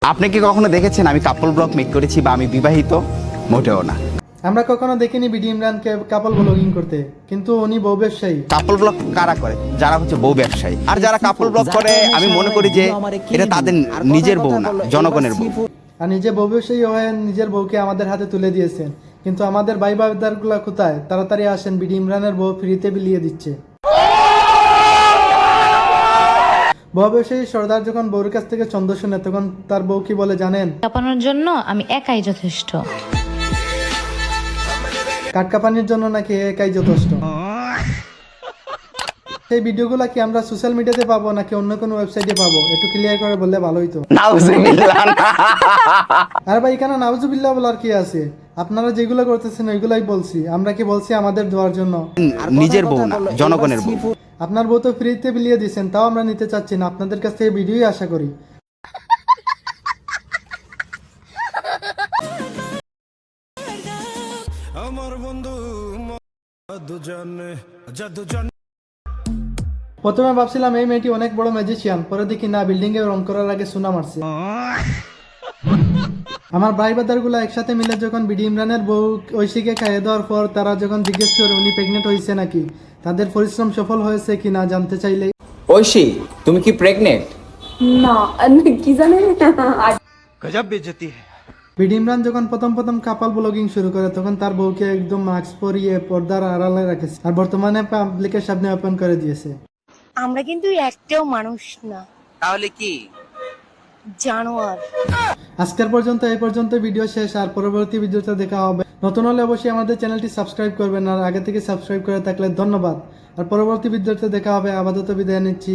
আপনি কি কখনো দেখেছেন আমি কাপল ব্লগ মেক করেছি বা আমি বিবাহিত? মোটেও না। আমরা কখনো দেখিনি বিডি ইমরানকে কাপল ব্লগিং করতে, কিন্তু উনি বউ ব্যবসায়ী। কাপল ব্লগ কারা করে? যারা হচ্ছে বউ ব্যবসায়ী। আর যারা কাপল ব্লগ করে আমি মনে করি যে এটা তাদের নিজের বউ না, জনগণের বউ। আর নিজে বউ ব্যবসায়ী হয়ে নিজের বউকে আমাদের হাতে তুলে দিয়েছেন, কিন্তু আমাদের ভাই বাদারগুলা কোথায়? তাড়াতাড়ি আসেন, বিডি ইমরানের বউ ফ্রিতে বিলিয়ে দিচ্ছে। বউ ব্যবসায়ী সর্দার যখন বউর কাছ থেকে ছন্দ শুনে তখন তার বউ কি বলে জানেন? কাঁপানোর জন্য আমি একাই যথেষ্ট। কাটকাপানির জন্য নাকি একাই যথেষ্ট। সেই ভিডিওগুলো কি আমরা সোশ্যাল মিডিয়াতে পাবো নাকি অন্য কোনো ওয়েবসাইটে পাবো? একটু ক্লিয়ার করে বললে ভালোই তো। নাউজুবিল্লাহ। আর ভাই এখানে নাউজুবিল্লাহ বলার কি আছে? আপনারা যেগুলো করতেছেন ওইগুলাই বলছি। আমরা কি বলছি আমাদের দেওয়ার জন্য? নিজের বউ না, জনগণের বউ। আপনার বউ তো ফ্রিতে বিলিয়ে দিচ্ছেন, তাও আমরা নিতে চাচ্ছি না। আপনাদের কাছ থেকে ভিডিওই আশা করি। প্রথমে ভাবছিলাম এই মেয়েটি অনেক বড় ম্যাজিশিয়ান, পরে দেখি না, বিল্ডিং এ রং করার আগে সোনা মারছে। আমার ভাই বাদারগুলো একসাথে মিলে যখন বিডি ইমরানের বউ ঐশীকে খাইয়ে দেওয়ার পর তারা যখন জিজ্ঞেস করে উনি প্রেগনেন্ট হয়েছে নাকি, তাদের পরিশ্রম সফল হয়েছে কিনা জানতে চাইলে, ঐশী তুমি কি প্রেগনেন্ট? না কি জানেন বিডি ইমরান যখন প্রথম কাপাল ব্লগিং শুরু করে তখন তার বউকে একদম মাস্ক পরিয়ে পর্দার আড়ালে রাখেছে, আর বর্তমানে পাবলিকের সামনে ওপেন করে দিয়েছে। আমরা কিন্তু একটাও মানুষ না, তাহলে কি? জানোয়ার। আজকের পর্যন্ত এই পর্যন্ত ভিডিও শেষ, আর পরবর্তী ভিডিওতে দেখা হবে। নতুন হলে অবশ্যই আমাদের চ্যানেলটি সাবস্ক্রাইব করবেন, আর আগে থেকে সাবস্ক্রাইব করে থাকলে ধন্যবাদ। আর পরবর্তী ভিডিওতে দেখা হবে। আপাতত বিদায় নিচ্ছি।